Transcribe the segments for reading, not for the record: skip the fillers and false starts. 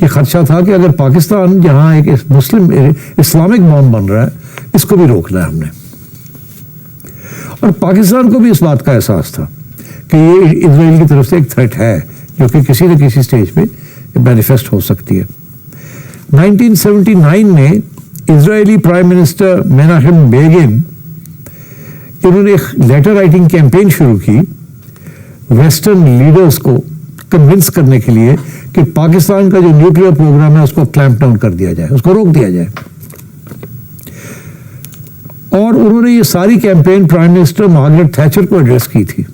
یہ خدشہ تھا کہ اگر پاکستان جہاں ایک مسلم اسلامک بام بن رہا ہے اس کو بھی روکنا ہے ہم نے. اور پاکستان کو بھی اس بات کا احساس تھا کہ یہ اسرائیل کی طرف سے ایک تھریٹ ہے جو کہ کسی نہ کسی سٹیج پہ مینیفیسٹ ہو سکتی ہے. 1979 میں اسرائیلی پرائم منسٹر مناہم بیگن انہوں نے ایک لیٹر رائٹنگ کیمپین شروع کی ویسٹرن لیڈرز کو کنونس کرنے کے لیے کہ پاکستان کا جو نیوکلیئر پروگرام ہے اس کو کلیمپ ڈاؤن کر دیا جائے, اس کو روک دیا جائے. اور انہوں نے یہ ساری campaign prime minister Margaret Thatcher کو ایڈریس کی تھی.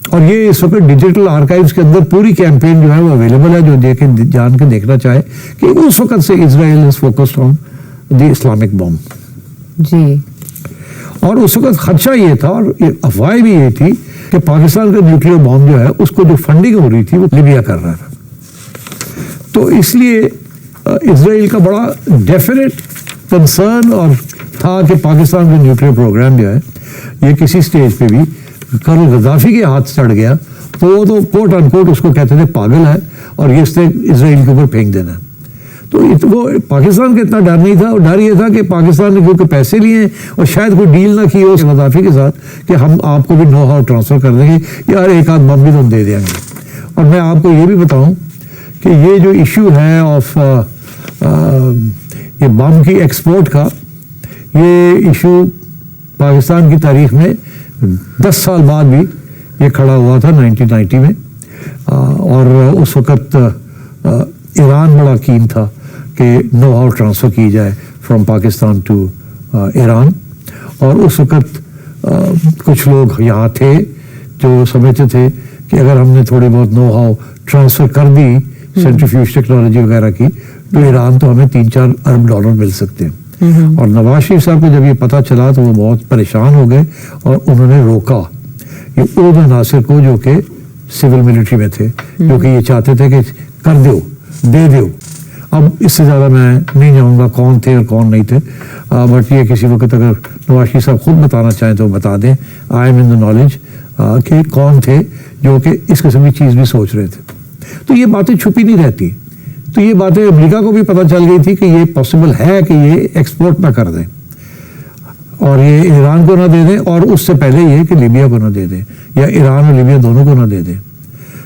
اور یہ اس وقت ڈیجیٹل آرکائیوز کے اندر پوری کیمپین جو ہے وہ اویلیبل ہے, جو جان کے دیکھنا چاہے کہ اس وقت سے اسرائیل is focused on the Islamic بام. جی. اور اس وقت خدشہ یہ تھا اور افواہ بھی یہ تھی کہ پاکستان کا نیوکلیئر بام جو ہے اس کو جو فنڈنگ ہو رہی تھی وہ لیبیا کر رہا تھا. تو اس لیے اسرائیل کا بڑا ڈیفینیٹ کنسرن اور تھا کہ پاکستان کا نیوکلیئر پروگرام جو ہے یہ کسی سٹیج پہ بھی کرنل غدافی کے ہاتھ چڑھ گیا تو وہ تو کوٹ ان کوٹ اس کو کہتے تھے پاگل ہے اور یہ اس نے اسرائیل کے اوپر پھینک دینا. تو وہ پاکستان کا اتنا ڈر نہیں تھا, اور ڈر یہ تھا کہ پاکستان نے کیونکہ پیسے لیے ہیں اور شاید کوئی ڈیل نہ کی ہو غدافی کے ساتھ کہ ہم آپ کو بھی نو ہاؤ ٹرانسفر کر دیں گے یار, ایک آدھ بم بھی تو ہم دے دیں گے. اور میں آپ کو یہ بھی بتاؤں کہ یہ جو ایشو ہے آف یہ بم کی ایکسپورٹ کا, یہ ایشو پاکستان کی تاریخ میں 10 سال بعد بھی یہ کھڑا ہوا تھا 1990 میں. اور اس وقت ایران بڑا کین تھا کہ نو ہاؤ ٹرانسفر کی جائے فرام پاکستان ٹو ایران. اور اس وقت کچھ لوگ یہاں تھے جو سمجھتے تھے کہ اگر ہم نے تھوڑی بہت نو ہاؤ ٹرانسفر کر دی سینٹریفیوج ٹیکنالوجی وغیرہ کی تو ایران تو ہمیں 3-4 ارب ڈالر مل سکتے ہیں. اور نواز شریف صاحب کو جب یہ پتہ چلا تو وہ بہت پریشان ہو گئے اور انہوں نے روکا یہ ان عناصر کو جو کہ سول ملٹری میں تھے, جو کہ یہ چاہتے تھے کہ کر دو, دے دو. اب اس سے زیادہ میں نہیں جاؤں گا کون تھے اور کون نہیں تھے, بٹ یہ کسی وقت اگر نواز شریف صاحب خود بتانا چاہیں تو بتا دیں. I am in the knowledge کہ کون تھے جو کہ اس قسم کی چیز بھی سوچ رہے تھے. تو یہ باتیں چھپی نہیں رہتی. تو یہ باتیں امریکہ کو بھی پتہ چل گئی تھی کہ یہ پاسبل ہے کہ یہ ایکسپورٹ نہ کر دیں اور یہ ایران کو نہ دے دیں, اور اس سے پہلے یہ کہ لیبیا کو نہ دے دیں یا ایران اور لیبیا دونوں کو نہ دے دیں.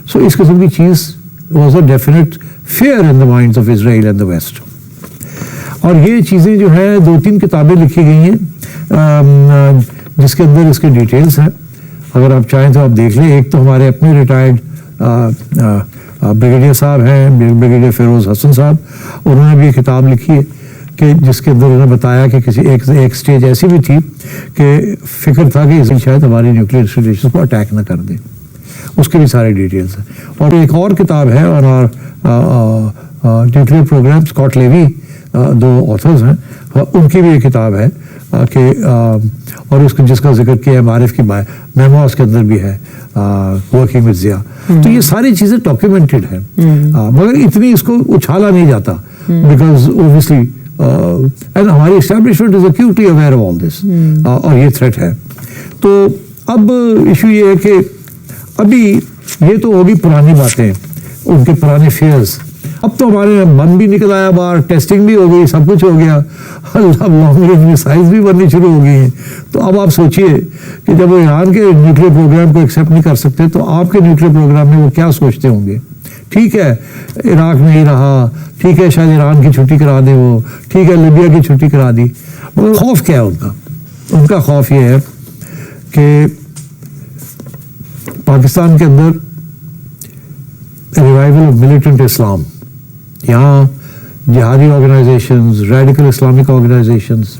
سو اس قسم کی چیز was a definite fear in the minds of Israel and the West. اور یہ چیزیں جو ہیں 2-3 کتابیں لکھی گئی ہیں جس کے اندر اس کے ڈیٹیلز ہیں, اگر آپ چاہیں تو آپ دیکھ لیں. ایک تو ہمارے اپنے ریٹائرڈ بریگیڈیئر صاحب ہیں, بریگیڈیئر فیروز حسن صاحب, انہوں نے بھی ایک کتاب لکھی ہے کہ جس کے اندر انہوں نے بتایا کہ کسی ایک سٹیج ایسی بھی تھی کہ فکر تھا کہ اسرائیل شاید ہماری نیوکلیئر انسٹالیشن کو اٹیک نہ کر دے. اس کے بھی سارے ڈیٹیلز ہیں. اور ایک اور کتاب ہے اور nuclear programme, Scott Levy 2 authors ہیں, ان کی بھی ایک کتاب ہے کہ اور اس کو جس کا ذکر کیا ہے معارف کی میموز کے اندر بھی ہے ورکنگ وتھ ضیاء. تو یہ ساری چیزیں ڈاکیومنٹڈ ہیں, مگر اتنی اس کو اچھالا نہیں جاتا بیکاز اوبویسلی ہماری establishment is actually aware of all this اور یہ تھریٹ ہے. تو اب ایشو یہ ہے کہ ابھی یہ تو ہوگی پرانی باتیں, ان کے پرانے فیئرز. اب تو ہمارے من بھی نکل آیا باہر, ٹیسٹنگ بھی ہو گئی, سب کچھ ہو گیا, اب لانگ رینج میسائلز بھی بننی شروع ہو گئی ہیں. تو اب آپ سوچئے کہ جب وہ ایران کے نیوکلیئر پروگرام کو ایکسیپٹ نہیں کر سکتے تو آپ کے نیوکلیئر پروگرام میں وہ کیا سوچتے ہوں گے. ٹھیک ہے عراق نہیں رہا, ٹھیک ہے شاید ایران کی چھٹی کرا دے, وہ ٹھیک ہے لیبیا کی چھٹی کرا دی, مگر خوف کیا ہے ان کا خوف یہ ہے کہ پاکستان کے اندر ریوائول آف ملیٹنٹ اسلام, یہاں جہادی آرگنائزیشنز, ریڈیکل اسلامک آرگنائزیشنز,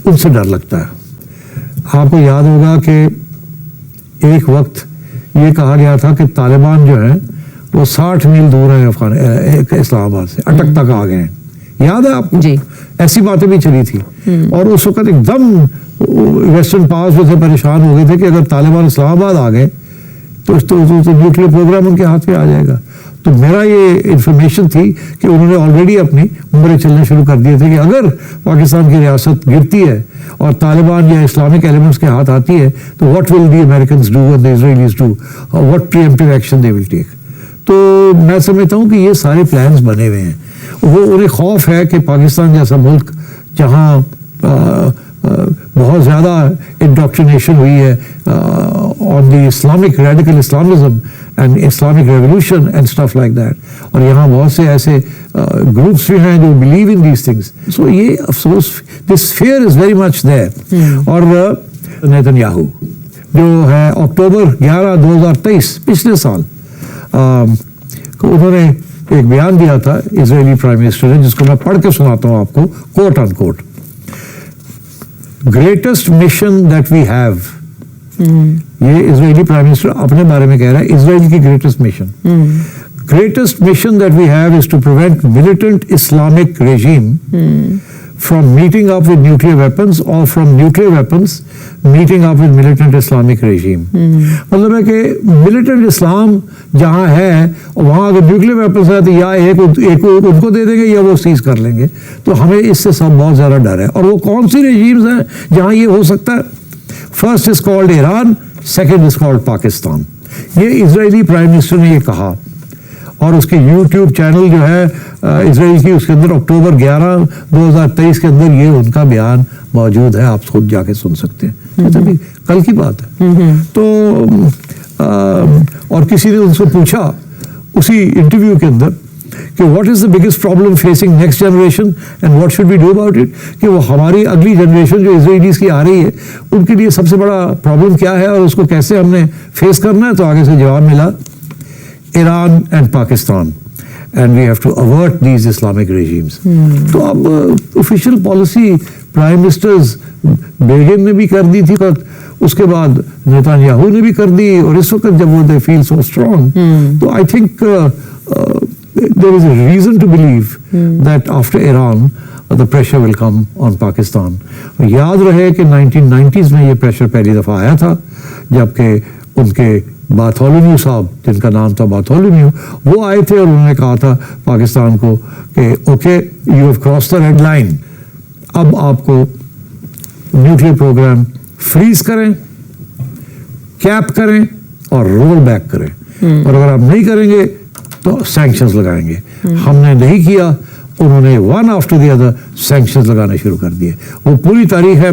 ان سے ڈر لگتا ہے. آپ کو یاد ہوگا کہ ایک وقت یہ کہا گیا تھا کہ طالبان جو ہیں وہ 60 میل دور ہیں اسلام آباد سے, اٹک تک آ گئے ہیں. یاد ہے آپ کو؟ جی. ایسی باتیں بھی چلی تھی. اور اس وقت ایک دم ویسٹرن پاورز جو تھے پریشان ہو گئے تھے کہ اگر طالبان اسلام آباد آ گئے تو نیوکلیئر پروگرام ان کے ہاتھ پہ آ جائے گا. تو میرا یہ انفارمیشن تھی کہ انہوں نے آلریڈی اپنی عمریں چلنے شروع کر دیے تھے کہ اگر پاکستان کی ریاست گرتی ہے اور طالبان یا اسلامک ایلیمنٹس کے ہاتھ آتی ہے تو what will the Americans do and the Israelis do, what preemptive action they will take. تو میں سمجھتا ہوں کہ یہ سارے پلانز بنے ہوئے ہیں. وہ انہیں خوف ہے کہ پاکستان جیسا ملک جہاں بہت زیادہ انڈاکٹرینیشن ہوئی ہے on the Islamic radical Islamism and Islamic revolution and stuff like that, اور یہاں بہت سے ایسے گروپس بھی ہیں جو believe in these things. So یہ افسوس, this fear is very much دیر. اور نیتن یاہو جو ہے اکتوبر 11 2023 پچھلے سال انہوں نے ایک بیان دیا تھا اسرائیلی پرائم منسٹر نے, جس کو میں پڑھ کے سناتا ہوں آپ کو, quote unquote. Greatest mission that we have, یہ اسرائیلی پرائم منسٹر اپنے بارے میں کہہ رہا ہے, اسرائیل کی greatest mission, greatest mission that we have is to prevent militant Islamic regime from meeting up with nuclear weapons or from nuclear weapons meeting up with militant Islamic regime. مطلب ہے کہ militant اسلام جہاں ہے وہاں اگر نیوکلیئر ویپنس ہے تو یا ایک ان کو دے دیں گے یا وہ سیز کر لیں گے. تو ہمیں اس سے سب بہت زیادہ ڈر ہے. اور وہ کون سی رجیمز ہیں جہاں یہ ہو سکتا ہے؟ First is called Iran, second is called Pakistan. یہ اسرائیلی پرائم منسٹر نے یہ کہا, اور اس کے یوٹیوب چینل جو ہے اسرائیل کی, اس کے اندر اکتوبر 11 2023 کے اندر یہ ان کا بیان موجود ہے, آپ خود جا کے سن سکتے ہیں. کل کی بات ہے. تو اور کسی نے ان سے پوچھا اسی انٹرویو کے اندر کہ what is the biggest problem facing next generation and what should we do about it, کہ وہ ہماری اگلی جنریشن جو اسرائیلیز کی آ رہی ہے ان کے لیے سب سے بڑا پرابلم کیا ہے اور اس کو کیسے ہم نے فیس کرنا ہے. تو آگے سے جواب ملا, Iran and Pakistan, and we have to avert these Islamic regimes. تو اب official policy prime ministers بیگن نے بھی کر دی تھی, پر اس کے بعد نیتن یاہو نے بھی کر دی, اور اس وقت جب وہ they feel so strong, تو I think there is a reason to believe that after Iran the pressure will come on Pakistan. یاد رہے کہ 1990s میں یہ پریشر پہلی دفعہ آیا تھا جبکہ ان کے بارتھولومیو صاحب, جن کا نام تھا بارتھولومیو, وہ آئے تھے اور انہوں نے کہا تھا پاکستان کو کہ okay you have cross the red line, اب آپ کو نیوکلیئر پروگرام فریز کریں, کیپ کریں اور رول بیک کریں, اور اگر آپ نہیں کریں گے تو سینکشنز لگائیں گے. ہم نے نہیں کیا, انہوں نے one after the other sanctions لگانے شروع کر دیے. وہ پوری تاریخ ہے.